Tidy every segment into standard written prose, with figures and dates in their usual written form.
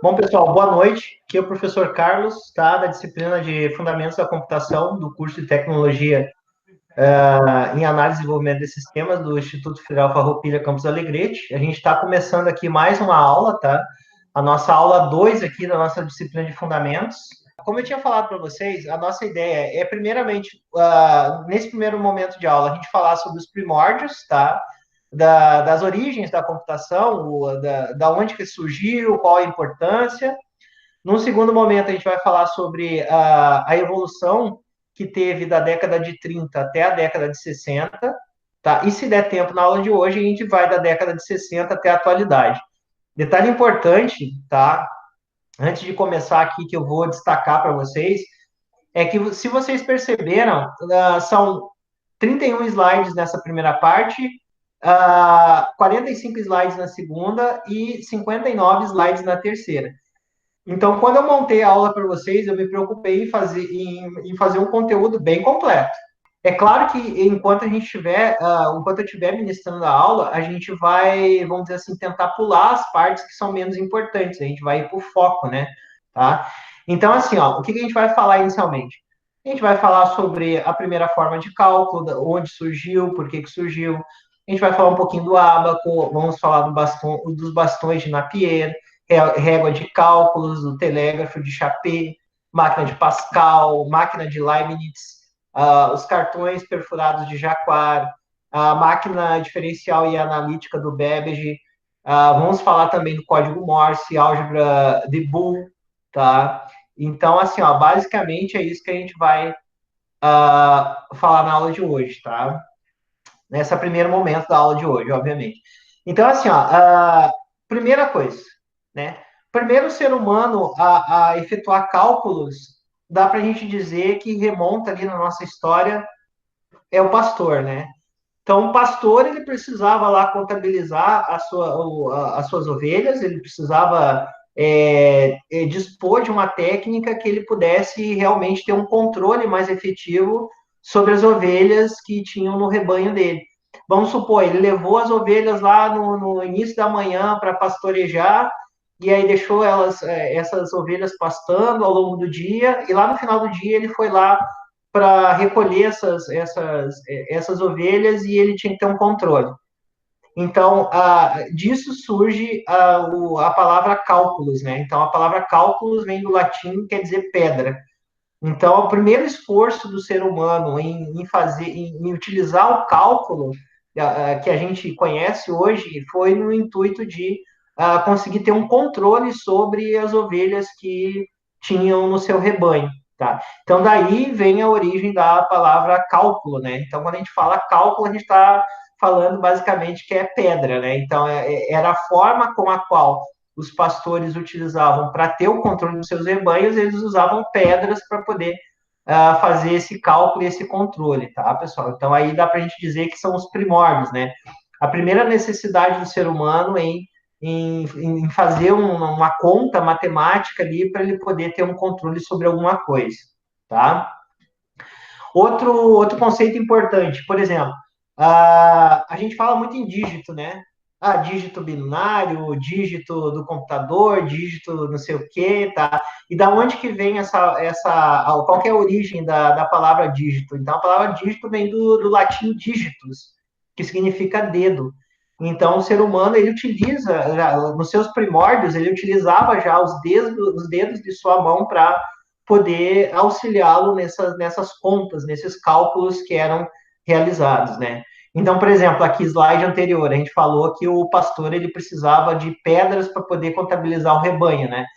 Bom, pessoal, boa noite. Aqui é o professor Carlos, tá? Da disciplina de Fundamentos da Computação, do curso de Tecnologia em Análise e Desenvolvimento de Sistemas, do Instituto Federal Farroupilha Campus Alegrete. A gente está começando aqui mais uma aula, tá? A nossa aula 2 aqui da nossa disciplina de Fundamentos. Como eu tinha falado para vocês, a nossa ideia é, primeiramente, nesse primeiro momento de aula, a gente falar sobre os primórdios, tá? Das origens da computação, da onde que surgiu, qual a importância. Num segundo momento, a gente vai falar sobre a evolução que teve da década de 30 até a década de 60, tá? E se der tempo na aula de hoje, a gente vai da década de 60 até a atualidade. Detalhe importante, tá? Antes de começar aqui, que eu vou destacar para vocês, é que, se vocês perceberam, são 31 slides nessa primeira parte, 45 slides na segunda e 59 slides na terceira. Então, quando eu montei a aula para vocês, eu me preocupei em fazer um conteúdo bem completo. É claro que enquanto a gente estiver, enquanto eu estiver ministrando a aula, a gente vai, vamos dizer assim, tentar pular as partes que são menos importantes. A gente vai ir para o foco, né? Tá? Então, assim, ó, o que a gente vai falar inicialmente? A gente vai falar sobre a primeira forma de cálculo, onde surgiu, por que surgiu. A gente vai falar um pouquinho do ábaco, vamos falar dos bastões de Napier, régua de cálculos, do telégrafo de Chappé, máquina de Pascal, máquina de Leibniz, os cartões perfurados de Jacquard, a máquina diferencial e analítica do Babbage. Vamos falar também do código Morse, álgebra de Boole, tá? Então, assim, ó, basicamente é isso que a gente vai falar na aula de hoje, tá? Nesse primeiro momento da aula de hoje, obviamente. Então, assim, ó, primeira coisa, né? Primeiro ser humano a efetuar cálculos, dá para a gente dizer que remonta ali na nossa história, é o pastor, né? Então, o pastor, ele precisava lá contabilizar as suas ovelhas, ele precisava dispor de uma técnica que ele pudesse realmente ter um controle mais efetivo sobre as ovelhas que tinham no rebanho dele. Vamos supor, ele levou as ovelhas lá no início da manhã para pastorejar, e aí deixou essas ovelhas pastando ao longo do dia, e lá no final do dia ele foi lá para recolher essas ovelhas, e ele tinha que ter um controle. Então, disso surge a palavra cálculos, né? Então, a palavra cálculos vem do latim, quer dizer pedra. Então, o primeiro esforço do ser humano em utilizar o cálculo que a gente conhece hoje foi no intuito de conseguir ter um controle sobre as ovelhas que tinham no seu rebanho. Tá? Então, daí vem a origem da palavra cálculo, né? Então, quando a gente fala cálculo, a gente está falando basicamente que é pedra, né? Então, era a forma com a qual os pastores utilizavam para ter o controle dos seus rebanhos, eles usavam pedras para poder fazer esse cálculo e esse controle, tá, pessoal? Então, aí dá para a gente dizer que são os primórdios, né? A primeira necessidade do ser humano em fazer uma conta matemática ali para ele poder ter um controle sobre alguma coisa, tá? Outro conceito importante, por exemplo, a gente fala muito em dígito, né? Dígito binário, dígito do computador, dígito não sei o quê, tá? E da onde que vem qual que é a origem da palavra dígito? Então, a palavra dígito vem do latim dígitos, que significa dedo. Então, o ser humano, ele utiliza, nos seus primórdios, ele utilizava já os dedos de sua mão para poder auxiliá-lo nessas contas, nesses cálculos que eram realizados, né? Então, por exemplo, aqui slide anterior, a gente falou que o pastor ele precisava de pedras para poder contabilizar o rebanho, né?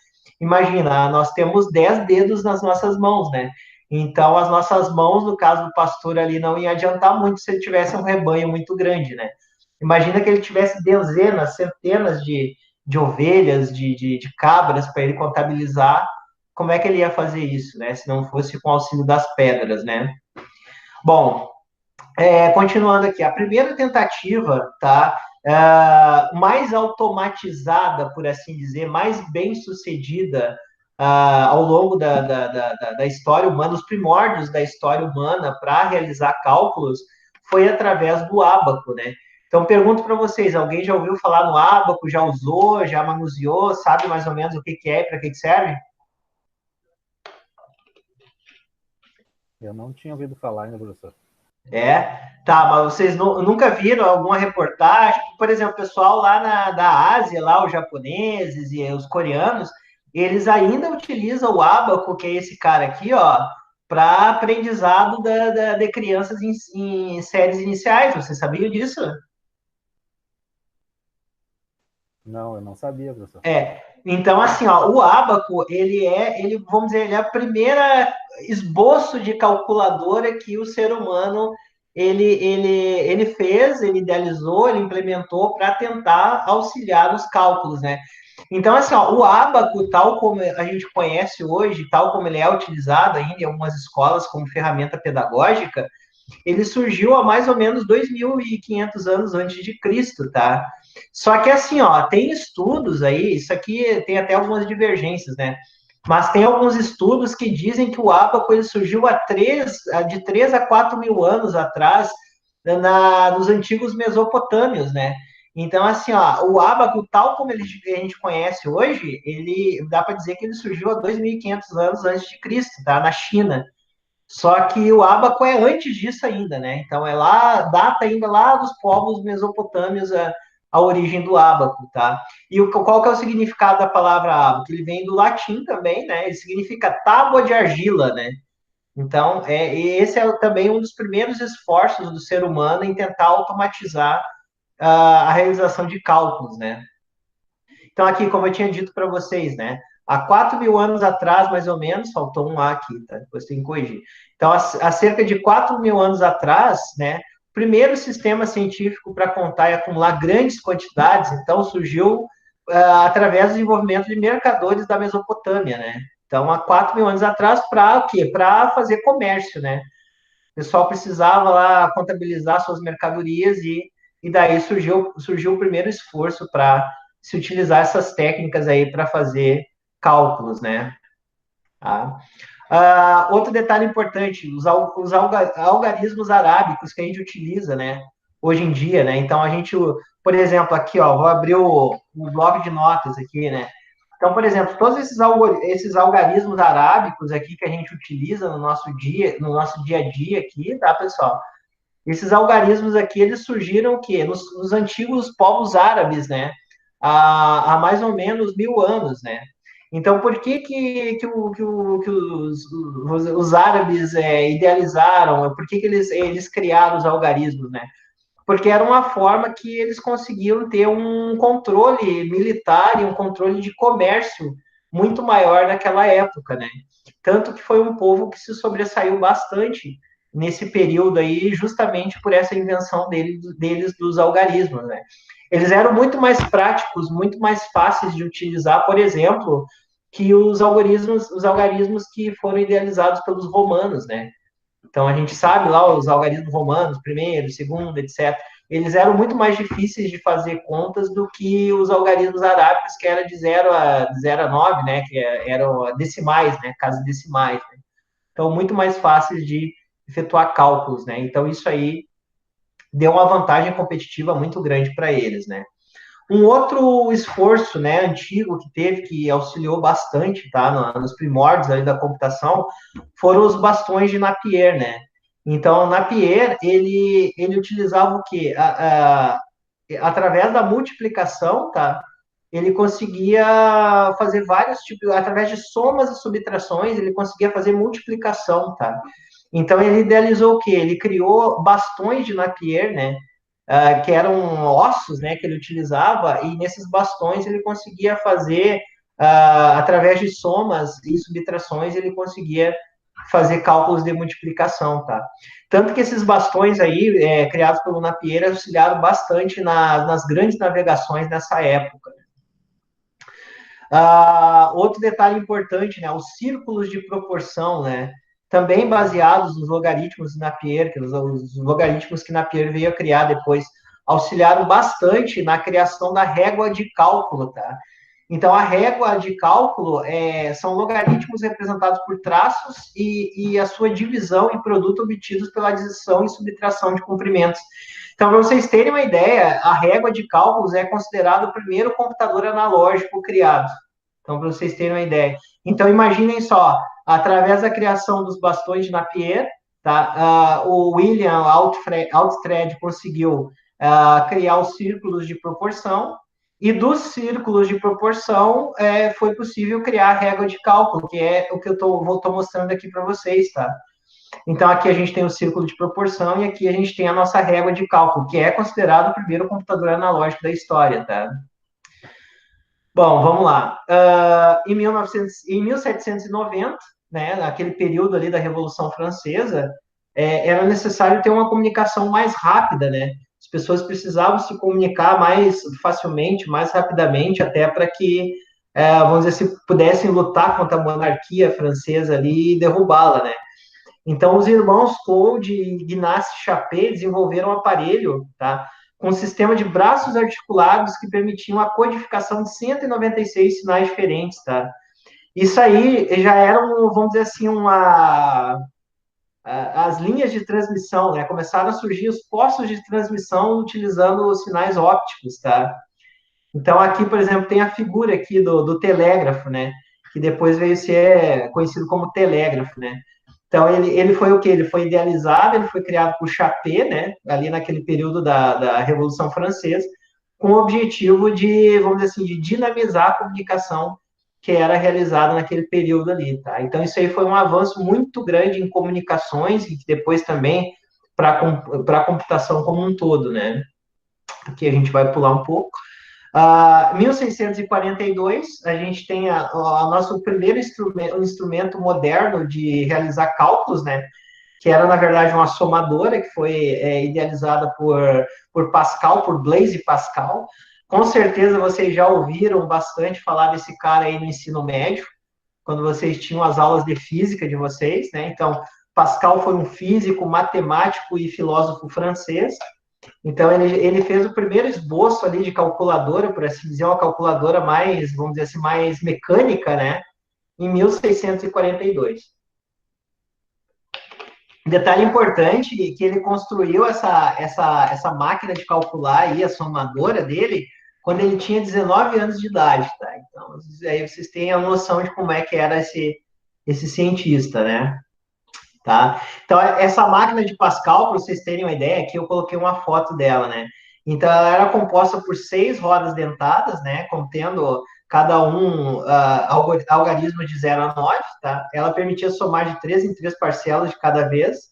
Imagina, nós temos 10 dedos nas nossas mãos, né? Então, as nossas mãos, no caso do pastor ali, não ia adiantar muito se ele tivesse um rebanho muito grande, né? Imagina que ele tivesse dezenas, centenas de ovelhas, de cabras para ele contabilizar. Como é que ele ia fazer isso, né? Se não fosse com o auxílio das pedras, né? Bom, continuando aqui, a primeira tentativa, tá? Mais automatizada, por assim dizer, mais bem sucedida ao longo da história humana, os primórdios da história humana para realizar cálculos, foi através do ábaco, né? Então, pergunto para vocês, alguém já ouviu falar no ábaco, já usou, já manuseou, sabe mais ou menos o que, que é e para que, que serve? Eu não tinha ouvido falar ainda, professor. É, tá, mas vocês nunca viram alguma reportagem? Por exemplo, o pessoal lá da Ásia, lá os japoneses e os coreanos, eles ainda utilizam o ábaco, que é esse cara aqui, ó, para aprendizado de crianças em séries iniciais. Você sabia disso? Não, eu não sabia, professor. Então, assim, ó, o ábaco, vamos dizer, ele é a primeira esboço de calculadora que o ser humano ele fez, ele idealizou, ele implementou para tentar auxiliar nos cálculos, né? Então, assim, ó, o ábaco, tal como a gente conhece hoje, tal como ele é utilizado ainda em algumas escolas como ferramenta pedagógica, ele surgiu há mais ou menos 2.500 anos antes de Cristo, tá? Só que assim, ó, tem estudos aí, isso aqui tem até algumas divergências, né? Mas tem alguns estudos que dizem que o ábaco ele surgiu de 3 a 4 mil anos atrás, nos antigos mesopotâmios, né? Então, assim, ó, o ábaco, tal como a gente conhece hoje, ele dá para dizer que ele surgiu há 2.500 anos antes de Cristo, tá? Na China. Só que o ábaco é antes disso ainda, né? Então é lá, data ainda lá dos povos mesopotâmios a origem do ábaco, tá? E qual que é o significado da palavra ábaco? Ele vem do latim também, né? Ele significa tábua de argila, né? Então, esse é também um dos primeiros esforços do ser humano em tentar automatizar a realização de cálculos, né? Então, aqui, como eu tinha dito para vocês, né? Há 4 mil anos atrás, mais ou menos, faltou um A aqui, tá? Depois tem que corrigir. Então, há cerca de 4 mil anos atrás, né? O primeiro sistema científico para contar e acumular grandes quantidades, então, surgiu através do desenvolvimento de mercadores da Mesopotâmia, né? Então, há 4 mil anos atrás, para o quê? Para fazer comércio, né? O pessoal precisava lá contabilizar suas mercadorias e daí surgiu o primeiro esforço para se utilizar essas técnicas aí para fazer cálculos, né? Tá? Outro detalhe importante, os algarismos arábicos que a gente utiliza, né? Hoje em dia, né? Então a gente, por exemplo, aqui, ó, vou abrir o bloco de notas aqui, né? Então, por exemplo, todos esses algarismos arábicos aqui que a gente utiliza no nosso dia a dia aqui, tá, pessoal? Esses algarismos aqui, eles surgiram o quê? Nos antigos povos árabes, né? Há mais ou menos 1.000 anos, né? Então, por que os árabes idealizaram? Por que eles criaram os algarismos, né? Porque era uma forma que eles conseguiam ter um controle militar e um controle de comércio muito maior naquela época, né? Tanto que foi um povo que se sobressaiu bastante nesse período aí, justamente por essa invenção deles dos algarismos, né? Eles eram muito mais práticos, muito mais fáceis de utilizar, por exemplo, que os algarismos que foram idealizados pelos romanos, né? Então a gente sabe lá os algarismos romanos, primeiro, segundo, etc. Eles eram muito mais difíceis de fazer contas do que os algarismos arábicos, que era de zero a 9, né? Que eram decimais, né? Casas decimais. Né? Então, muito mais fáceis de efetuar cálculos, né? Então, isso aí deu uma vantagem competitiva muito grande para eles, né? Um outro esforço, né, antigo que teve, que auxiliou bastante, tá, nos primórdios ali da computação, foram os bastões de Napier, né? Então, Napier, ele utilizava o quê? Através da multiplicação, tá? Ele conseguia fazer vários tipos, através de somas e subtrações, ele conseguia fazer multiplicação, tá? Então, ele idealizou o quê? Ele criou bastões de Napier, né? Que eram ossos, né, que ele utilizava, e nesses bastões ele conseguia fazer, através de somas e subtrações, ele conseguia fazer cálculos de multiplicação, tá? Tanto que esses bastões aí, criados pelo Napier, auxiliaram bastante nas grandes navegações nessa época. Outro detalhe importante, né, os círculos de proporção, né, também baseados nos logaritmos de Napier, os logaritmos que Napier veio a criar depois, auxiliaram bastante na criação da régua de cálculo, tá? Então, a régua de cálculo são logaritmos representados por traços e a sua divisão em produto obtidos pela adição e subtração de comprimentos. Então, para vocês terem uma ideia, a régua de cálculos é considerado o primeiro computador analógico criado. Então, para vocês terem uma ideia. Então, imaginem só, através da criação dos bastões de Napier, tá? O William Altstred conseguiu criar os círculos de proporção, e dos círculos de proporção foi possível criar a régua de cálculo, que é o que eu estou mostrando aqui para vocês, tá? Então, aqui a gente tem o círculo de proporção e aqui a gente tem a nossa régua de cálculo, que é considerado o primeiro computador analógico da história, tá? Bom, vamos lá. Em 1790, né, naquele período ali da Revolução Francesa, era necessário ter uma comunicação mais rápida, né? As pessoas precisavam se comunicar mais facilmente, mais rapidamente, até para que, vamos dizer, se pudessem lutar contra a monarquia francesa ali e derrubá-la, né? Então, os irmãos Claude e Ignace Chappé desenvolveram um aparelho, tá, com um sistema de braços articulados que permitiam a codificação de 196 sinais diferentes, tá? Isso aí já era, vamos dizer assim, as linhas de transmissão, né? Começaram a surgir os postos de transmissão utilizando os sinais ópticos, tá? Então, aqui, por exemplo, tem a figura aqui do telégrafo, né? Que depois veio ser conhecido como telégrafo, né? Então, ele foi o quê? Ele foi idealizado, ele foi criado por Chappé, né? Ali naquele período da Revolução Francesa, com o objetivo de, vamos dizer assim, de dinamizar a comunicação que era realizada naquele período ali, tá? Então, isso aí foi um avanço muito grande em comunicações e depois também para a computação como um todo, né? Aqui a gente vai pular um pouco. 1642, a gente tem a nosso primeiro instrumento moderno de realizar cálculos, né? Que era, na verdade, uma somadora que foi idealizada por Pascal, por Blaise Pascal. Com certeza vocês já ouviram bastante falar desse cara aí no ensino médio, quando vocês tinham as aulas de física de vocês, né? Então, Pascal foi um físico, matemático e filósofo francês. Então, ele fez o primeiro esboço ali de calculadora, por assim dizer, uma calculadora mais, vamos dizer assim, mais mecânica, né? Em 1642. Detalhe importante que ele construiu essa máquina de calcular aí, a somadora dele, quando ele tinha 19 anos de idade, tá? Então, aí vocês têm a noção de como é que era esse cientista, né? Tá? Então, essa máquina de Pascal, para vocês terem uma ideia, aqui eu coloquei uma foto dela, né? Então, ela era composta por 6 rodas dentadas, né? Contendo cada um algarismo de 0 a 9, tá? Ela permitia somar de 3 em 3 parcelas de cada vez,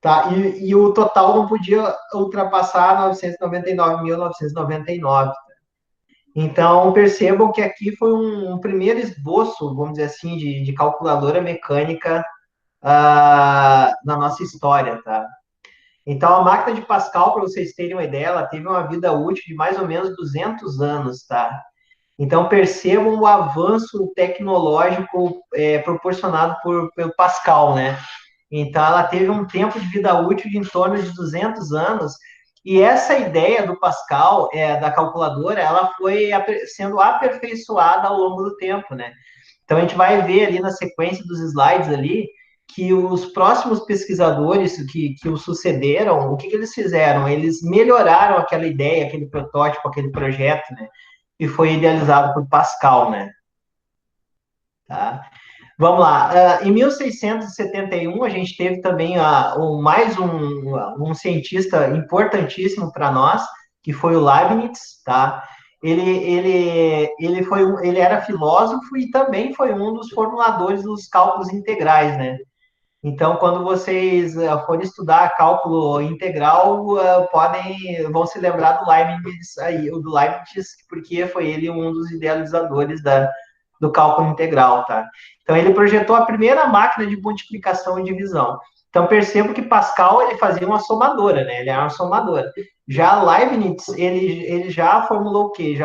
tá? E o total não podia ultrapassar 999.999. Então, percebam que aqui foi um primeiro esboço, vamos dizer assim, de calculadora mecânica na nossa história, tá? Então, a máquina de Pascal, para vocês terem uma ideia, ela teve uma vida útil de mais ou menos 200 anos, tá? Então, percebam o avanço tecnológico proporcionado pelo Pascal, né? Então, ela teve um tempo de vida útil de em torno de 200 anos, e essa ideia do Pascal, da calculadora, ela foi sendo aperfeiçoada ao longo do tempo, né? Então, a gente vai ver ali na sequência dos slides ali, que os próximos pesquisadores que o sucederam, o que eles fizeram? Eles melhoraram aquela ideia, aquele protótipo, aquele projeto, né? Que foi idealizado por Pascal, né? Tá? Vamos lá. Em 1671, a gente teve também mais um cientista importantíssimo para nós, que foi o Leibniz, tá? Ele era filósofo e também foi um dos formuladores dos cálculos integrais, né? Então, quando vocês forem estudar cálculo integral, vão se lembrar do Leibniz aí, o do Leibniz, porque foi ele um dos idealizadores do cálculo integral, tá? Então, ele projetou a primeira máquina de multiplicação e divisão. Então, percebo que Pascal, ele fazia uma somadora, né? Ele era uma somadora. Já Leibniz, ele já formulou o quê?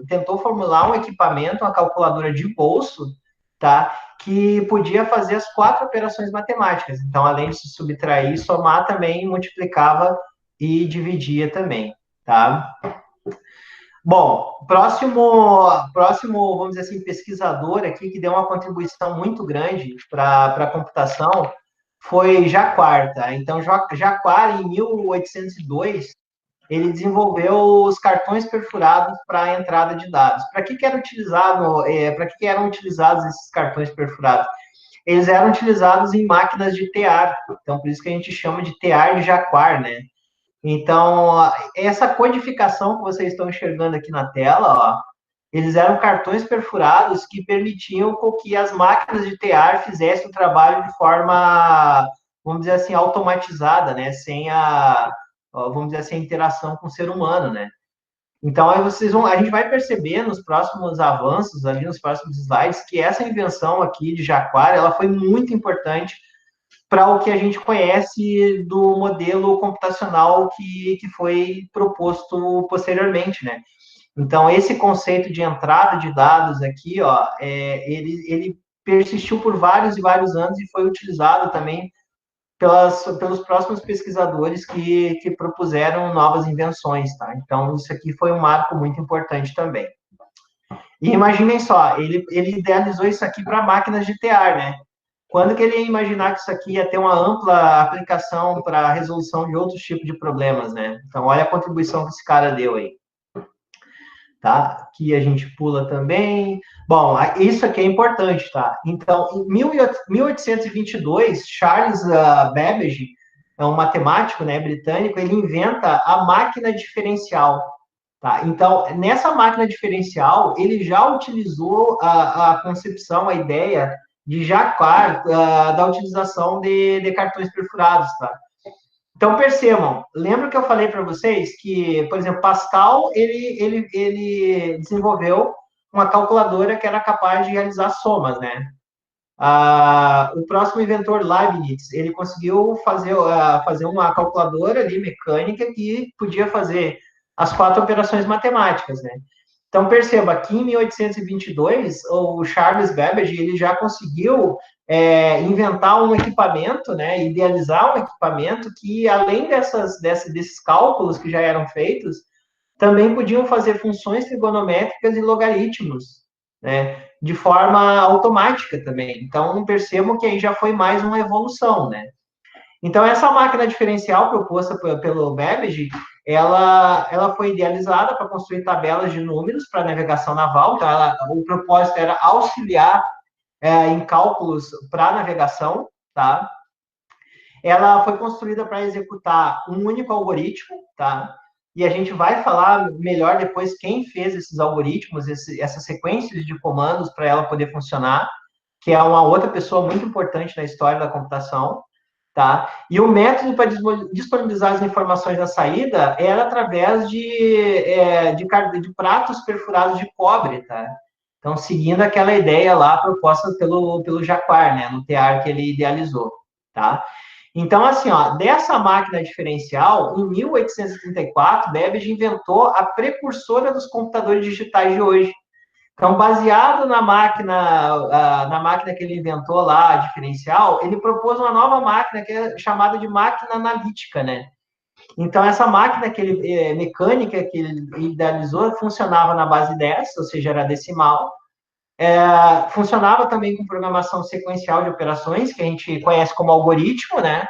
Tentou formular um equipamento, uma calculadora de bolso, tá? Que podia fazer as 4 operações matemáticas. Então, além de se subtrair e somar, também multiplicava e dividia também, tá? Bom, próximo, vamos dizer assim, pesquisador aqui que deu uma contribuição muito grande para a computação foi Jacquard, tá? Então, Jacquard, em 1802, ele desenvolveu os cartões perfurados para a entrada de dados. Para que era utilizado, para que eram utilizados esses cartões perfurados? Eles eram utilizados em máquinas de tear, então por isso que a gente chama de tear de Jacquard, né? Então, essa codificação que vocês estão enxergando aqui na tela, ó, eles eram cartões perfurados que permitiam que as máquinas de tear fizessem o trabalho de forma, vamos dizer assim, automatizada, né? Sem vamos dizer assim, a interação com o ser humano, né? Então, aí a gente vai perceber nos próximos avanços, ali nos próximos slides, que essa invenção aqui de Jacquard, ela foi muito importante para o que a gente conhece do modelo computacional que foi proposto posteriormente, né? Então, esse conceito de entrada de dados aqui, ó, ele persistiu por vários e vários anos e foi utilizado também pelos próximos pesquisadores que propuseram novas invenções, tá? Então, isso aqui foi um marco muito importante também. E imaginem só, ele idealizou isso aqui para máquinas de tear, né? Quando que ele ia imaginar que isso aqui ia ter uma ampla aplicação para a resolução de outros tipos de problemas, né? Então, olha a contribuição que esse cara deu aí. Tá? Aqui a gente pula também. Bom, isso aqui é importante, tá? Então, em 1822, Charles Babbage, é um matemático, né, britânico, ele inventa a máquina diferencial, tá? Então, nessa máquina diferencial, ele já utilizou a concepção, a ideia de Jacquard da utilização de cartões perfurados, tá? Então, percebam, lembra que eu falei para vocês que, por exemplo, Pascal, ele desenvolveu uma calculadora que era capaz de realizar somas, né? O próximo inventor, Leibniz, ele conseguiu fazer uma calculadora ali, mecânica, que podia fazer as 4 operações matemáticas, né? Então, perceba, aqui em 1822, o Charles Babbage ele já conseguiu inventar um equipamento, né, idealizar um equipamento que, além desses cálculos que já eram feitos, também podiam fazer funções trigonométricas e logaritmos, né, de forma automática também. Então, percebam que aí já foi mais uma evolução, né? Então, essa máquina diferencial proposta pelo Babbage, ela foi idealizada para construir tabelas de números para navegação naval. Então, o propósito era auxiliar em cálculos para navegação, tá? Ela foi construída para executar um único algoritmo, tá? E a gente vai falar melhor depois quem fez esses algoritmos, essas sequências de comandos para ela poder funcionar, que é uma outra pessoa muito importante na história da computação, tá? E o método para disponibilizar as informações na saída era através de pratos perfurados de cobre, tá? Então, seguindo aquela ideia lá proposta pelo Jacquard, né, no tear que ele idealizou, tá? Então, assim, ó, dessa máquina diferencial, em 1834, Babbage inventou a precursora dos computadores digitais de hoje. Então, baseado na máquina que ele inventou lá, a diferencial, ele propôs uma nova máquina que é chamada de máquina analítica, né? Então, essa máquina mecânica que ele idealizou funcionava na base 10, ou seja, era decimal. Funcionava também com programação sequencial de operações, que a gente conhece como algoritmo, né?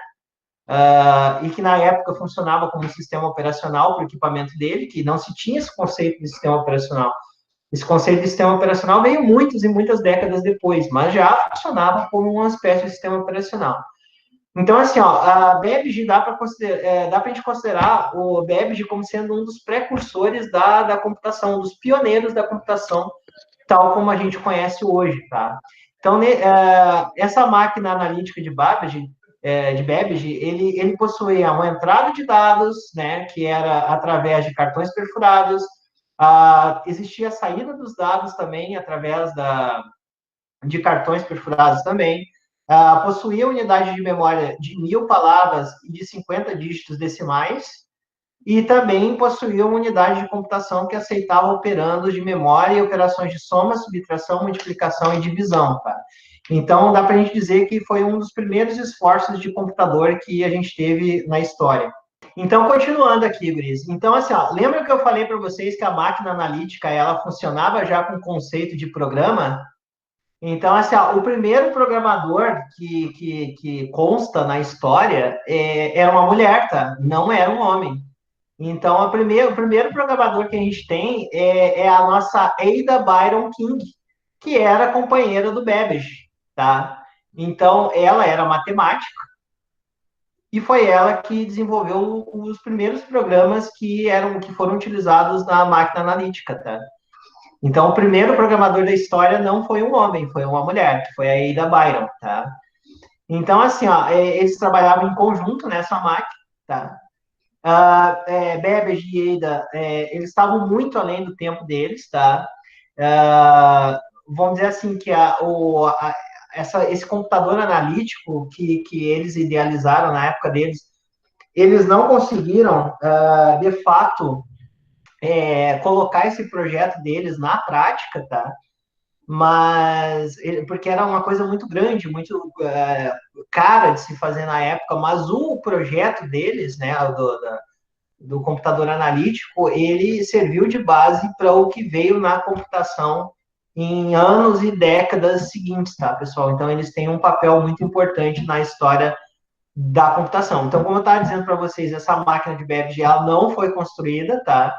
E que na época funcionava como sistema operacional para o equipamento dele, que não se tinha esse conceito de sistema operacional. Esse conceito de sistema operacional veio muitas e muitas décadas depois, mas já funcionava como uma espécie de sistema operacional. Então, assim, ó, a Babbage dá para a gente considerar o Babbage como sendo um dos precursores da computação, um dos pioneiros da computação, tal como a gente conhece hoje, tá? Então, essa máquina analítica de Babbage, ele possuía uma entrada de dados, né, que era através de cartões perfurados, existia a saída dos dados também através de cartões perfurados também, possuía unidade de memória de 1.000 palavras e de 50 dígitos decimais, e também possuía uma unidade de computação que aceitava operandos de memória e operações de soma, subtração, multiplicação e divisão, tá? Então, dá para a gente dizer que foi um dos primeiros esforços de computador que a gente teve na história. Então, continuando aqui, Gris. Então, assim, ó, lembra que eu falei para vocês que a máquina analítica, ela funcionava já com conceito de programa? Então, assim, ó, o primeiro programador que consta na história era uma mulher, tá? Não era um homem. Então, o primeiro programador que a gente tem é a nossa Ada Byron King, que era companheira do Babbage, tá? Então, ela era matemática e foi ela que desenvolveu os primeiros programas que foram utilizados na máquina analítica, tá? Então, o primeiro programador da história não foi um homem, foi uma mulher, que foi a Ada Byron, tá? Então, assim, ó, eles trabalhavam em conjunto nessa máquina, tá? Babbage e Ada, eles estavam muito além do tempo deles, tá? Vamos dizer assim que esse computador analítico que eles idealizaram na época deles, eles não conseguiram, de fato, colocar esse projeto deles na prática, tá? Mas porque era uma coisa muito grande, muito cara de se fazer na época, mas o projeto deles, né, do computador analítico, ele serviu de base para o que veio na computação em anos e décadas seguintes, tá, pessoal? Então, eles têm um papel muito importante na história da computação. Então, como eu estava dizendo para vocês, essa máquina de Babbage, ela não foi construída, tá?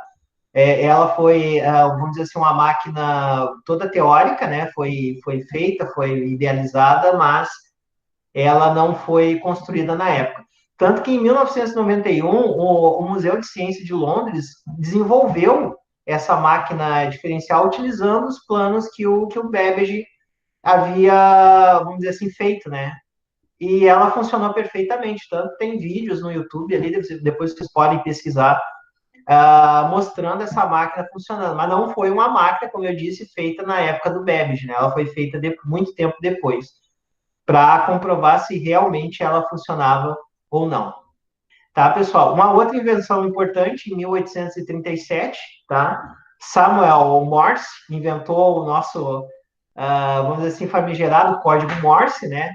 Ela foi, vamos dizer assim, uma máquina toda teórica, né? Foi feita, foi idealizada, mas ela não foi construída na época. Tanto que em 1991, o Museu de Ciência de Londres desenvolveu essa máquina diferencial utilizando os planos que o Babbage havia, vamos dizer assim, feito, né? E ela funcionou perfeitamente. Tanto tem vídeos no YouTube ali, depois vocês podem pesquisar, mostrando essa máquina funcionando. Mas não foi uma máquina, como eu disse, feita na época do Babbage, né? Ela foi feita muito tempo depois, para comprovar se realmente ela funcionava ou não. Tá, pessoal? Uma outra invenção importante, em 1837, tá? Samuel Morse inventou o nosso, vamos dizer assim, famigerado código Morse, né?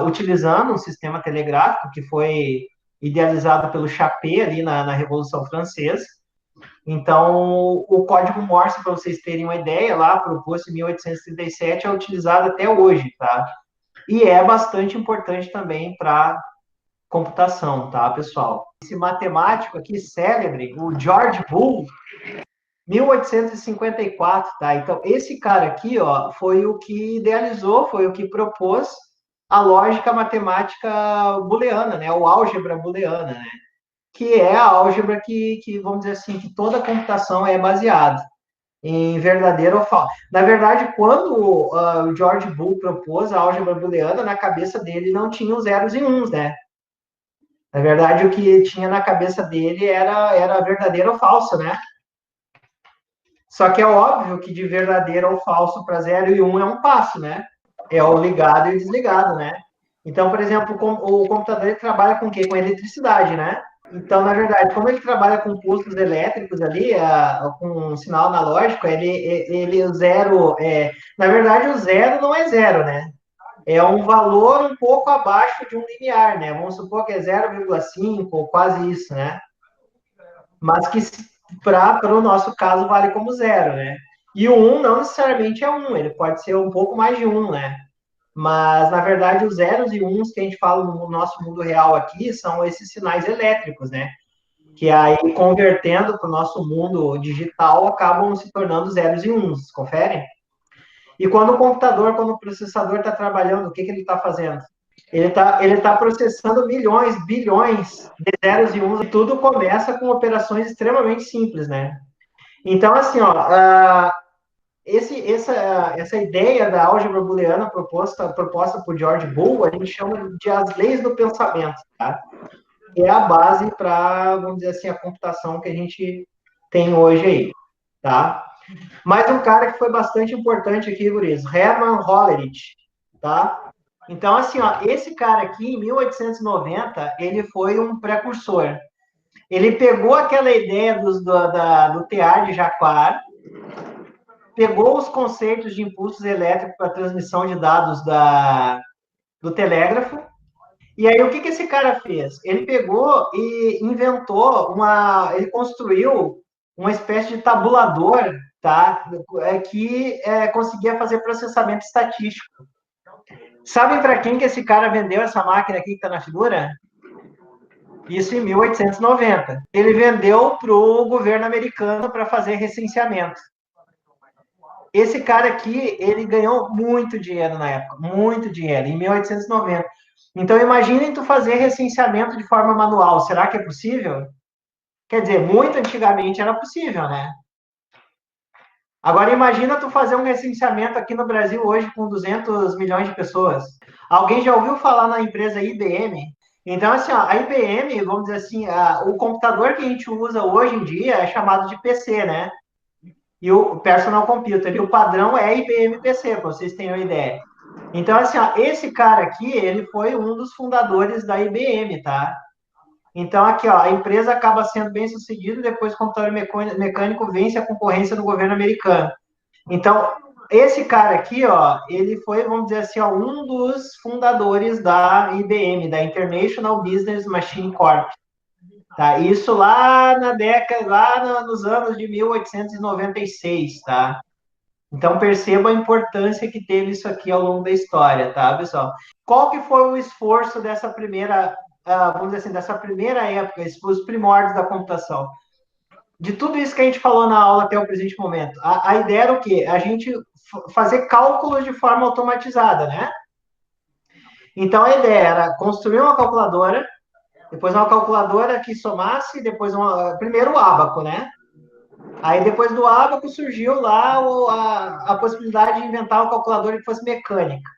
Utilizando um sistema telegráfico que foi idealizado pelo Chappé ali na Revolução Francesa. Então, o código Morse, para vocês terem uma ideia, lá proposto em 1837, é utilizado até hoje, tá? E é bastante importante também para computação, tá, pessoal? Esse matemático aqui célebre, o George Boole, 1854, tá? Então, esse cara aqui, ó, foi o que idealizou, foi o que propôs a lógica matemática booleana, né? O álgebra booleana, né? Que é a álgebra que, vamos dizer assim, que toda computação é baseada em verdadeiro ou falso. Na verdade, quando o George Boole propôs a álgebra booleana, na cabeça dele não tinha os zeros e uns, né? Na verdade, o que tinha na cabeça dele era verdadeiro ou falso, né? Só que é óbvio que de verdadeiro ou falso para 0 e 1 é um passo, né? É o ligado e o desligado, né? Então, por exemplo, o computador ele trabalha com o quê? Com eletricidade, né? Então, na verdade, como ele trabalha com pulsos elétricos ali, com um sinal analógico, o zero, na verdade, o zero não é zero, né? É um valor um pouco abaixo de um linear, né? Vamos supor que é 0,5 ou quase isso, né? Mas que para o nosso caso vale como zero, né? E o 1 não necessariamente é 1, ele pode ser um pouco mais de 1, né? Mas, na verdade, os zeros e uns que a gente fala no nosso mundo real aqui são esses sinais elétricos, né? Que aí, convertendo para o nosso mundo digital, acabam se tornando zeros e uns, confere? E quando o computador, quando o processador está trabalhando, o que ele está fazendo? Ele tá processando milhões, bilhões de zeros e uns, e tudo começa com operações extremamente simples, né? Então, assim, ó, essa ideia da álgebra booleana proposta por George Boole, a gente chama de as leis do pensamento, tá? Que é a base para, vamos dizer assim, a computação que a gente tem hoje aí, tá? Mais um cara que foi bastante importante aqui, guris, Hermann Hollerith, tá? Então, assim, ó, esse cara aqui, em 1890, ele foi um precursor. Ele pegou aquela ideia do tear de Jacquard, pegou os conceitos de impulsos elétricos para transmissão de dados do telégrafo E aí, o que esse cara fez? Ele pegou e inventou ele construiu uma espécie de tabulador, tá? Que conseguia fazer processamento estatístico. Sabem para quem que esse cara vendeu essa máquina aqui que está na figura? Isso em 1890. Ele vendeu para o governo americano para fazer recenseamento. Esse cara aqui, ele ganhou muito dinheiro na época, muito dinheiro, em 1890. Então, imaginem tu fazer recenseamento de forma manual. Será que é possível? Quer dizer, muito antigamente era possível, né? Agora, imagina tu fazer um recenseamento aqui no Brasil hoje com 200 milhões de pessoas. Alguém já ouviu falar na empresa IBM? Então, assim, ó, a IBM, vamos dizer assim, o computador que a gente usa hoje em dia é chamado de PC, né? E o Personal Computer. E o padrão é IBM PC, para vocês terem uma ideia. Então, assim, ó, esse cara aqui, ele foi um dos fundadores da IBM, tá? Então, aqui, ó, a empresa acaba sendo bem sucedida, depois o computador mecânico vence a concorrência do governo americano. Então, esse cara aqui, ó, ele foi, vamos dizer assim, ó, um dos fundadores da IBM, da International Business Machine Corp. Tá? Isso lá na década, nos anos de 1896, tá? Então perceba a importância que teve isso aqui ao longo da história, tá, pessoal? Qual que foi o esforço dessa primeira, vamos dizer assim, dessa primeira época, os primórdios da computação? De tudo isso que a gente falou na aula até o presente momento, a ideia era o quê? A gente fazer cálculos de forma automatizada, né? Então a ideia era construir uma calculadora, depois uma calculadora que somasse, depois primeiro o ábaco, né? Aí depois do ábaco surgiu lá a possibilidade de inventar uma calculadora que fosse mecânica.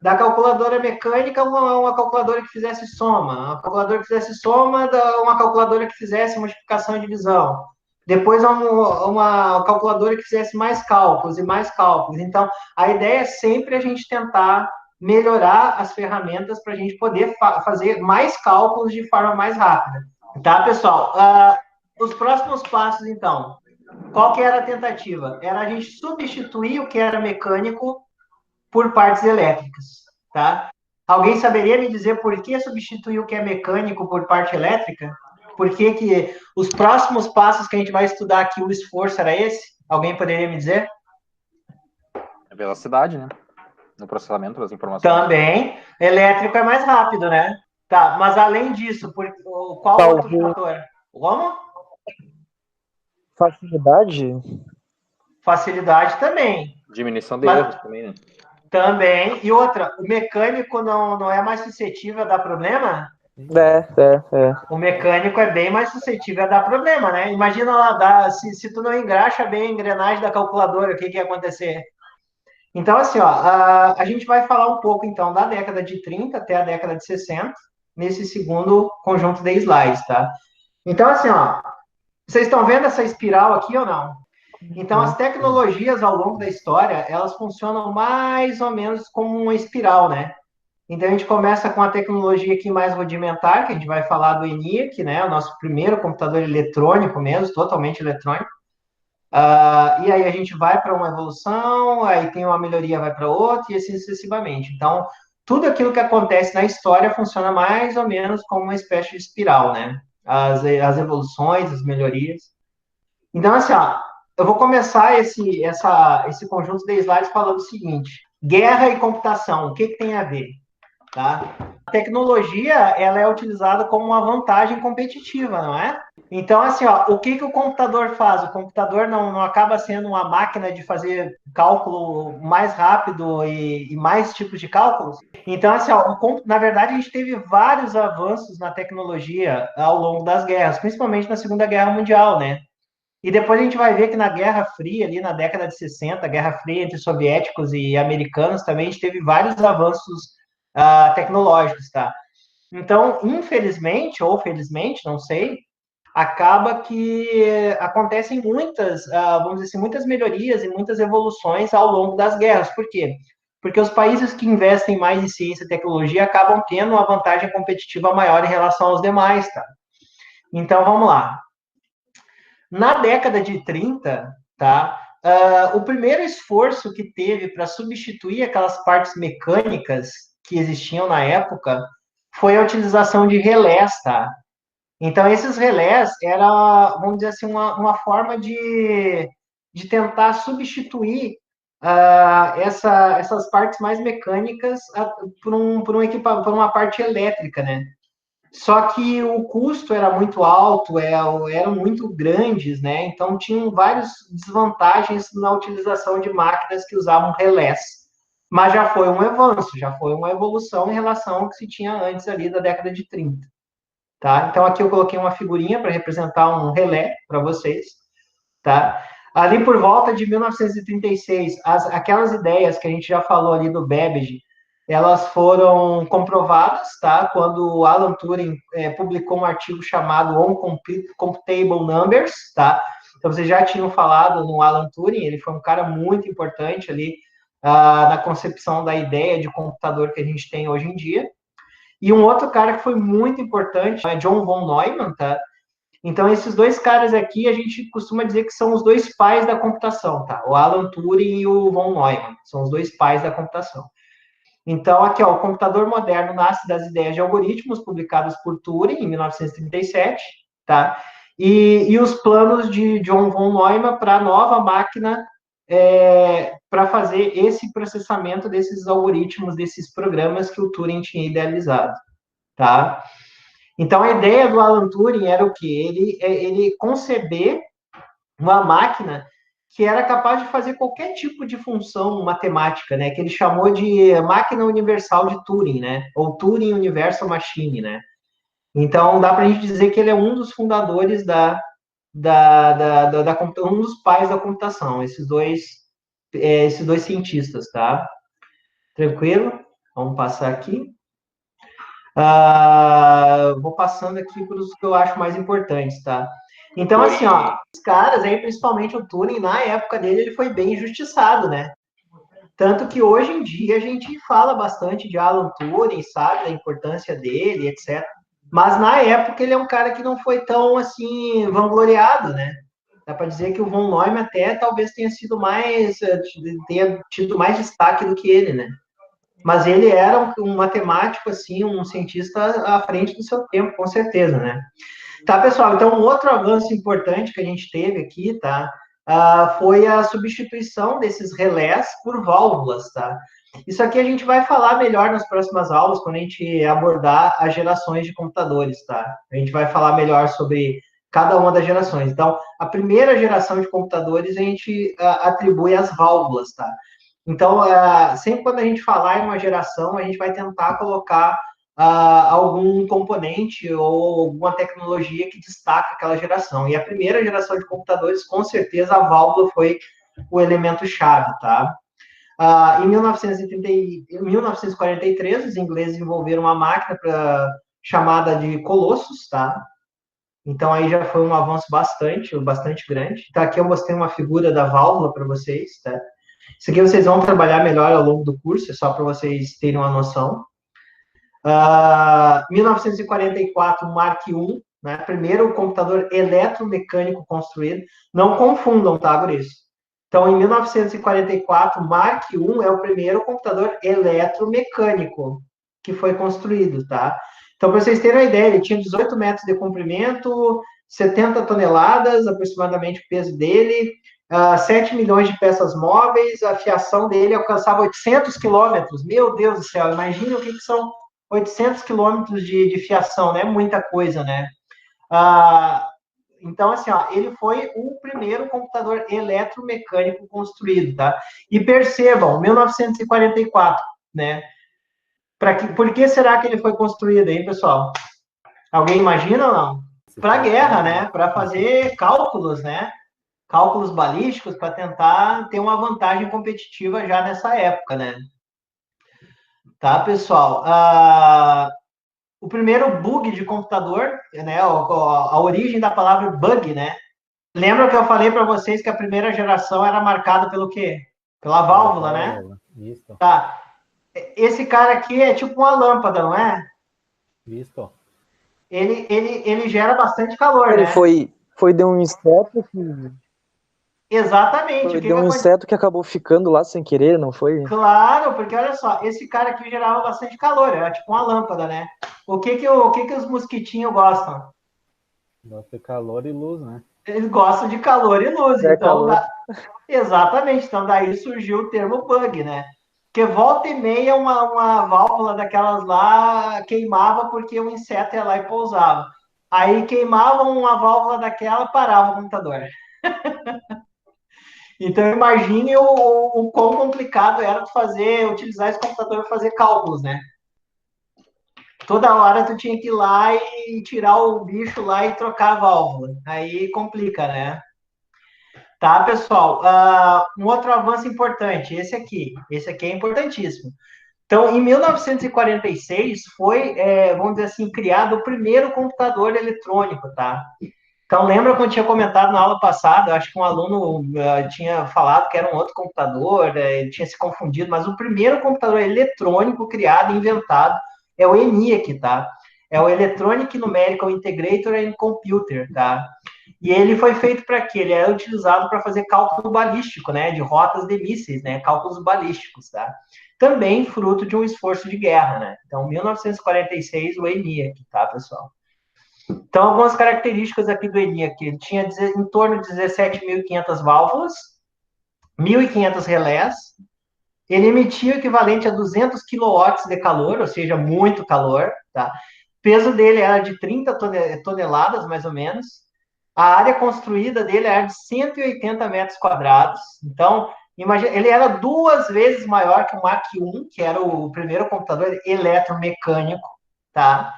Da calculadora mecânica, uma calculadora que fizesse soma. Uma calculadora que fizesse soma, uma calculadora que fizesse multiplicação e divisão. Depois uma calculadora que fizesse mais cálculos e mais cálculos. Então, a ideia é sempre a gente tentar melhorar as ferramentas para a gente poder fazer mais cálculos de forma mais rápida. Tá, pessoal? Os próximos passos, então. Qual que era a tentativa? Era a gente substituir o que era mecânico por partes elétricas, tá? Alguém saberia me dizer por que substituir o que é mecânico por parte elétrica? Por que os próximos passos que a gente vai estudar aqui, o esforço era esse? Alguém poderia me dizer? A velocidade, né? No processamento das informações. Também. Elétrico é mais rápido, né? Tá, mas além disso, qual outro fator? Como? Facilidade? Facilidade também. Diminuição de erros também, né? Também. E outra, o mecânico não é mais suscetível a dar problema? É. O mecânico é bem mais suscetível a dar problema, né? Imagina lá, se tu não engraxa bem a engrenagem da calculadora, o que ia acontecer? Então, assim, ó, a gente vai falar um pouco, então, da década de 30 até a década de 60, nesse segundo conjunto de slides, tá? Então, assim, ó, vocês estão vendo essa espiral aqui ou não? Então, as tecnologias ao longo da história, elas funcionam mais ou menos como uma espiral, né? Então, a gente começa com a tecnologia aqui mais rudimentar, que a gente vai falar do ENIAC, né? O nosso primeiro computador eletrônico mesmo, totalmente eletrônico. E aí a gente vai para uma evolução, aí tem uma melhoria, vai para outra, e assim sucessivamente. Então, tudo aquilo que acontece na história funciona mais ou menos como uma espécie de espiral, né? As evoluções, as melhorias. Então, assim, ó, eu vou começar esse conjunto de slides falando o seguinte: guerra e computação, o que tem a ver? Tá? A tecnologia, ela é utilizada como uma vantagem competitiva, não é? Então, assim, ó, o que o computador faz? O computador não acaba sendo uma máquina de fazer cálculo mais rápido e mais tipos de cálculos? Então, assim, ó, na verdade, a gente teve vários avanços na tecnologia ao longo das guerras, principalmente na Segunda Guerra Mundial, né? E depois a gente vai ver que na Guerra Fria, ali na década de 60, Guerra Fria entre soviéticos e americanos, também a gente teve vários avanços tecnológicos, tá? Então, infelizmente, ou felizmente, não sei, acaba que acontecem muitas, vamos dizer assim, muitas melhorias e muitas evoluções ao longo das guerras. Por quê? Porque os países que investem mais em ciência e tecnologia acabam tendo uma vantagem competitiva maior em relação aos demais, tá? Então, vamos lá. Na década de 30, tá? O primeiro esforço que teve para substituir aquelas partes mecânicas que existiam na época foi a utilização de relés, tá? Então, esses relés era, vamos dizer assim, uma forma de tentar substituir essas partes mais mecânicas por uma parte elétrica, né? Só que o custo era muito alto, eram muito grandes, né? Então tinham várias desvantagens na utilização de máquinas que usavam relés. Mas já foi um avanço, já foi uma evolução em relação ao que se tinha antes ali da década de 30. Tá? Então aqui eu coloquei uma figurinha para representar um relé para vocês. Tá? Ali por volta de 1936, aquelas ideias que a gente já falou ali do Babbage, elas foram comprovadas, tá? Quando o Alan Turing publicou um artigo chamado On Computable Numbers, tá? Então vocês já tinham falado no Alan Turing, ele foi um cara muito importante ali na concepção da ideia de computador que a gente tem hoje em dia. E um outro cara que foi muito importante é John von Neumann, tá? Então, esses dois caras aqui, a gente costuma dizer que são os dois pais da computação, tá? O Alan Turing e o von Neumann, são os dois pais da computação. Então, aqui, ó, o computador moderno nasce das ideias de algoritmos publicadas por Turing em 1937, tá? E os planos de John von Neumann para a nova máquina para fazer esse processamento desses algoritmos, desses programas que o Turing tinha idealizado, tá? Então, a ideia do Alan Turing era o quê? Ele conceber uma máquina que era capaz de fazer qualquer tipo de função matemática, né? Que ele chamou de máquina universal de Turing, né? Ou Turing Universal Machine, né? Então, dá para a gente dizer que ele é um dos fundadores um dos pais da computação, esses dois cientistas, tá? Tranquilo? Vamos passar aqui. Vou passando aqui para os que eu acho mais importantes, tá? Então, assim, ó, os caras aí, principalmente o Turing, na época dele, ele foi bem injustiçado, né? Tanto que hoje em dia a gente fala bastante de Alan Turing, sabe, da importância dele, etc. Mas na época ele é um cara que não foi tão, assim, vangloriado, né? Dá para dizer que o von Neumann até talvez tenha tido mais destaque do que ele, né? Mas ele era um matemático, assim, um cientista à frente do seu tempo, com certeza, né? Tá, pessoal, então um outro avanço importante que a gente teve aqui, tá? Foi a substituição desses relés por válvulas, tá? Isso aqui a gente vai falar melhor nas próximas aulas, quando a gente abordar as gerações de computadores, tá? A gente vai falar melhor sobre cada uma das gerações. Então, a primeira geração de computadores a gente atribui às válvulas, tá? Então, sempre quando a gente falar em uma geração, a gente vai tentar colocar algum componente ou alguma tecnologia que destaca aquela geração. E a primeira geração de computadores, com certeza, a válvula foi o elemento-chave, tá? Em 1943, os ingleses desenvolveram uma máquina chamada de Colossus, tá? Então, aí já foi um avanço bastante grande. Então, aqui eu mostrei uma figura da válvula para vocês, tá? Isso aqui vocês vão trabalhar melhor ao longo do curso, é só para vocês terem uma noção. 1944, Mark I, né? Primeiro computador eletromecânico construído. Não confundam, tá, guris? Então, em 1944, Mark I é o primeiro computador eletromecânico que foi construído, tá? Então, para vocês terem uma ideia, ele tinha 18 metros de comprimento, 70 toneladas, aproximadamente o peso dele, 7 milhões de peças móveis, a fiação dele alcançava 800 quilômetros. Meu Deus do céu, imagine o que são 800 quilômetros de fiação, né? Muita coisa, né? Então, assim, ó, ele foi o primeiro computador eletromecânico construído, tá? E percebam, 1944, né? Por que será que ele foi construído aí, pessoal? Alguém imagina ou não? Para a guerra, né? Para fazer cálculos, né? Cálculos balísticos para tentar ter uma vantagem competitiva já nessa época, né? Tá, pessoal? O primeiro bug de computador, né? A origem da palavra bug, né? Lembra que eu falei para vocês que a primeira geração era marcada pelo quê? Pela válvula, né? Isso. Tá. Esse cara aqui é tipo uma lâmpada, não é? Isso. Ele gera bastante calor, Ele né? foi de um inseto Exatamente. de um inseto que acabou ficando lá sem querer, não foi? Claro, porque olha só, esse cara aqui gerava bastante calor, era tipo uma lâmpada, né? O que que os mosquitinhos gostam? Gosta de calor e luz, né? Eles gostam de calor e luz. É Então, calor. exatamente. Então, daí surgiu o termo bug, né? Porque volta e meia uma válvula daquelas lá queimava porque o inseto ia lá e pousava. Aí queimava uma válvula daquela, parava o computador. Então imagine o quão complicado era utilizar esse computador para fazer cálculos, né? Toda hora tu tinha que ir lá e tirar o bicho lá e trocar a válvula. Aí complica, né? Tá, pessoal? Um outro avanço importante, esse aqui é importantíssimo. Então, em 1946 foi, vamos dizer assim, criado o primeiro computador eletrônico, tá? Então, lembra quando eu tinha comentado na aula passada, acho que um aluno tinha falado que era um outro computador, ele tinha se confundido, mas o primeiro computador eletrônico criado, inventado, é o ENIAC, tá? É o Electronic Numerical Integrator and Computer, tá? E ele foi feito para quê? Ele era utilizado para fazer cálculo balístico, né? De rotas de mísseis, né? Cálculos balísticos, tá? Também fruto de um esforço de guerra, né? Então, 1946, o ENIAC, tá, pessoal? Então, algumas características aqui do ENIAC. Ele tinha em torno de 17.500 válvulas, 1.500 relés. Ele emitia o equivalente a 200 quilowatts de calor, ou seja, muito calor. Tá? O peso dele era de 30 toneladas, mais ou menos. A área construída dele era de 180 metros quadrados. Então, imagina, ele era 2 vezes maior que o Mach 1, que era o primeiro computador eletromecânico. Tá?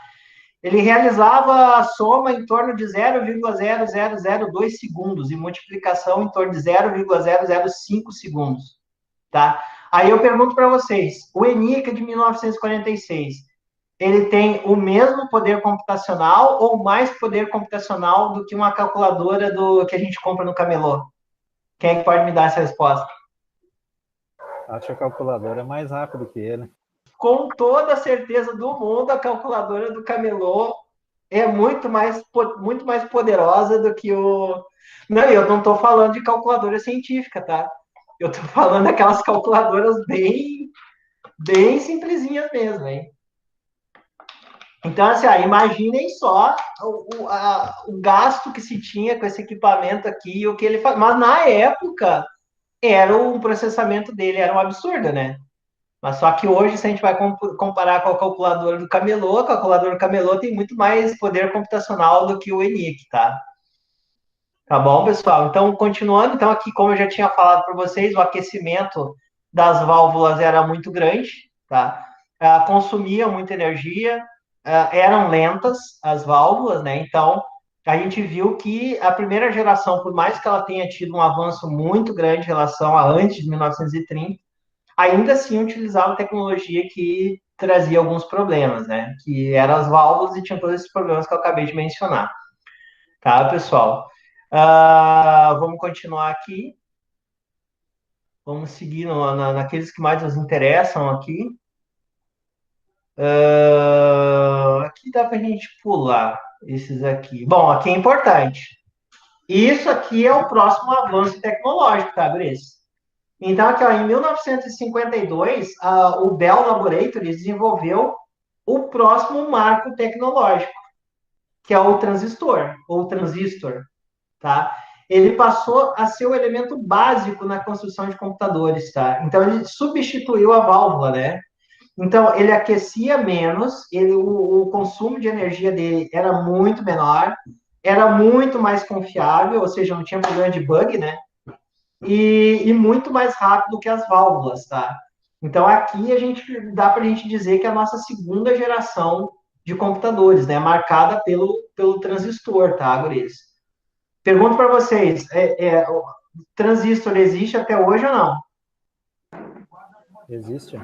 Ele realizava a soma em torno de 0,0002 segundos e multiplicação em torno de 0,005 segundos, tá? Aí eu pergunto para vocês, o ENIAC de 1946, ele tem o mesmo poder computacional ou mais poder computacional do que uma calculadora do que a gente compra no camelô? Quem é que pode me dar essa resposta? Acho que a calculadora é mais rápido que ele. Com toda a certeza do mundo, a calculadora do camelô é muito mais poderosa do que o. Não, eu não estou falando de calculadora científica, tá? Eu estou falando daquelas calculadoras bem simplesinhas mesmo, hein? Então, assim, imaginem só o gasto que se tinha com esse equipamento aqui, o que ele faz. Mas na época, o processamento dele era um absurdo, né? Mas só que hoje, se a gente vai comparar com a calculadora do camelô, a calculadora do camelô tem muito mais poder computacional do que o ENIAC, tá? Tá bom, pessoal? Então, continuando, então aqui, como eu já tinha falado para vocês, o aquecimento das válvulas era muito grande, tá? Consumia muita energia, eram lentas as válvulas, né? Então, a gente viu que a primeira geração, por mais que ela tenha tido um avanço muito grande em relação a antes de 1930, ainda assim utilizava tecnologia que trazia alguns problemas, né? Que eram as válvulas e tinham todos esses problemas que eu acabei de mencionar. Tá, pessoal? Vamos continuar aqui. Vamos seguir naqueles que mais nos interessam aqui. Aqui dá para a gente pular esses aqui. Bom, aqui é importante. Isso aqui é o próximo avanço tecnológico, tá, Grace? Então, aqui, ó, em 1952, o Bell Laboratories desenvolveu o próximo marco tecnológico, que é o transistor, ou transistor, tá? Ele passou a ser o elemento básico na construção de computadores, tá? Então, ele substituiu a válvula, né? Então, ele aquecia menos, o consumo de energia dele era muito menor, era muito mais confiável, ou seja, não tinha problema de bug, né? E muito mais rápido que as válvulas, tá? Então, aqui dá para a gente dizer que é a nossa segunda geração de computadores, né? Marcada pelo transistor, tá, guris? Pergunto para vocês, o transistor existe até hoje ou não? Existe?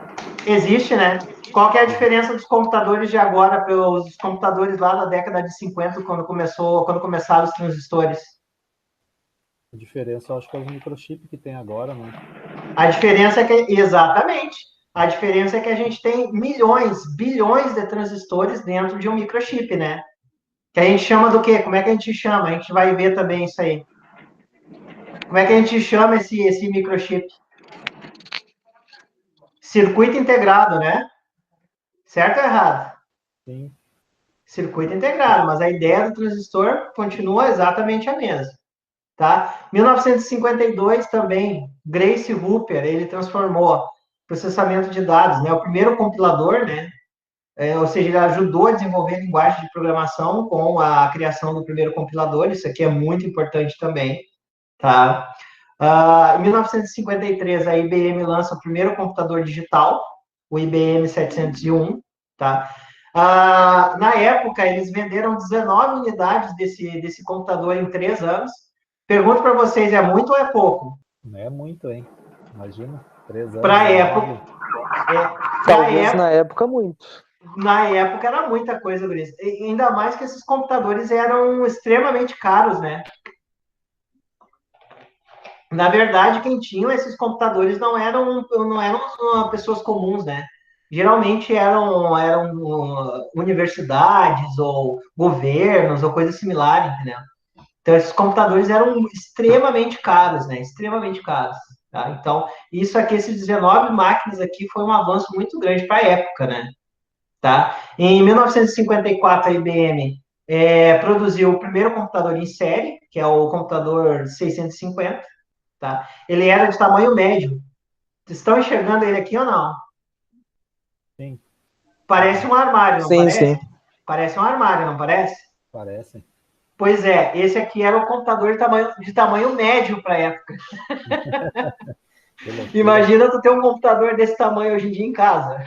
Existe, né? Qual que é a diferença dos computadores de agora para os computadores lá da década de 50, quando começaram os transistores? A diferença, eu acho que é os microchips que tem agora, né? A diferença é que, exatamente, a diferença é que a gente tem milhões, bilhões de transistores dentro de um microchip, né? Que a gente chama do quê? Como é que a gente chama? A gente vai ver também isso aí. Como é que a gente chama esse microchip? Circuito integrado, né? Certo ou errado? Sim. Circuito integrado, mas a ideia do transistor continua exatamente a mesma. Tá? 1952 também, Grace Hopper, ele transformou processamento de dados, né? O primeiro compilador, né? Ou seja, ele ajudou a desenvolver a linguagem de programação com a criação do primeiro compilador, isso aqui é muito importante também, tá? Em 1953, a IBM lança o primeiro computador digital, o IBM 701, tá? Na época, eles venderam 19 unidades desse computador em 3 anos. Pergunto para vocês, é muito ou é pouco? Não é muito, hein? Imagina, 3 anos. Para a época. Talvez na época muito. Na época era muita coisa, Luiz. Ainda mais que esses computadores eram extremamente caros, né? Na verdade, quem tinha esses computadores não eram pessoas comuns, né? Geralmente eram universidades ou governos ou coisas similares, entendeu? Então, esses computadores eram extremamente caros, né? Extremamente caros. Tá? Então, isso aqui, esses 19 máquinas aqui, foi um avanço muito grande para a época, né? Tá? Em 1954, a IBM produziu o primeiro computador em série, que é o computador 650. Tá? Ele era de tamanho médio. Vocês estão enxergando ele aqui ou não? Sim. Parece um armário, não Sim, parece? sim. Parece um armário, não parece? Parece. Pois é, esse aqui era o computador de tamanho médio para a época. Que loucura. Imagina tu ter um computador desse tamanho hoje em dia em casa.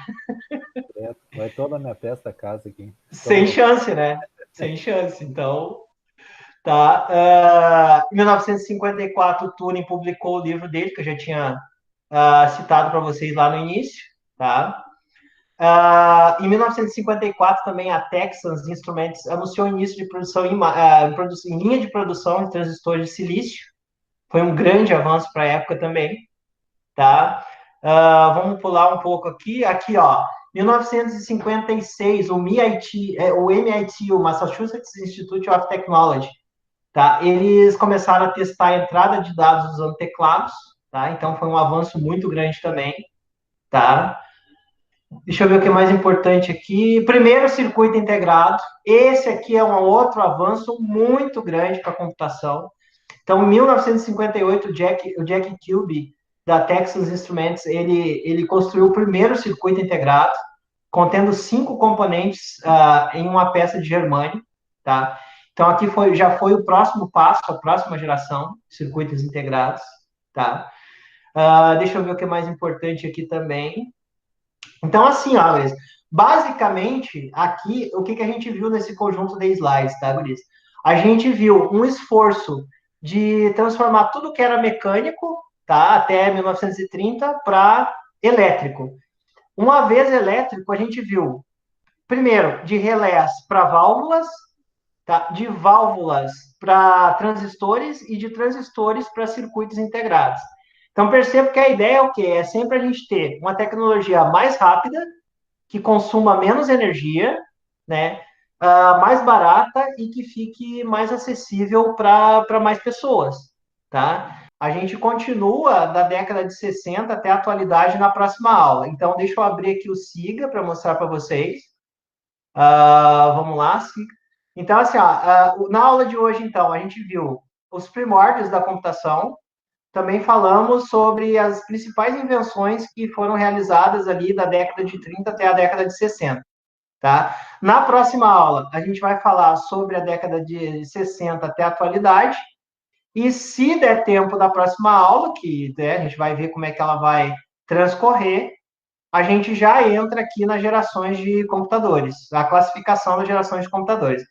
Vai toda a minha testa a casa aqui. Sem chance, né? Sem chance. Então, tá. Em 1954, o Turing publicou o livro dele, que eu já tinha citado para vocês lá no início, tá? Em 1954, também a Texas Instruments anunciou o início de produção em linha de produção de transistores de silício. Foi um grande avanço para a época também, tá? Vamos pular um pouco aqui. Aqui, ó, 1956, o MIT, o Massachusetts Institute of Technology, tá? Eles começaram a testar a entrada de dados usando teclados, tá? Então foi um avanço muito grande também, tá? Deixa eu ver o que é mais importante aqui. Primeiro, circuito integrado. Esse aqui é um outro avanço muito grande para a computação. Então, em 1958, o Jack Kilby, da Texas Instruments, ele construiu o primeiro circuito integrado, contendo 5 componentes em uma peça de germânio. Tá? Então, aqui já foi o próximo passo, a próxima geração de circuitos integrados. Tá? Deixa eu ver o que é mais importante aqui também. Então, assim, ó, Luiz, basicamente, aqui, o que a gente viu nesse conjunto de slides, tá, Luiz? A gente viu um esforço de transformar tudo que era mecânico, tá, até 1930, para elétrico. Uma vez elétrico, a gente viu, primeiro, de relés para válvulas, tá, de válvulas para transistores e de transistores para circuitos integrados. Então, percebo que a ideia é o quê? É sempre a gente ter uma tecnologia mais rápida, que consuma menos energia, né? Mais barata e que fique mais acessível para mais pessoas, tá? A gente continua da década de 60 até a atualidade na próxima aula. Então, deixa eu abrir aqui o SIGA para mostrar para vocês. Vamos lá, SIGA. Então, assim, na aula de hoje, então, a gente viu os primórdios da computação, também falamos sobre as principais invenções que foram realizadas ali da década de 30 até a década de 60. Tá? Na próxima aula, a gente vai falar sobre a década de 60 até a atualidade. E se der tempo da próxima aula, que né, a gente vai ver como é que ela vai transcorrer, a gente já entra aqui nas gerações de computadores, a classificação das gerações de computadores.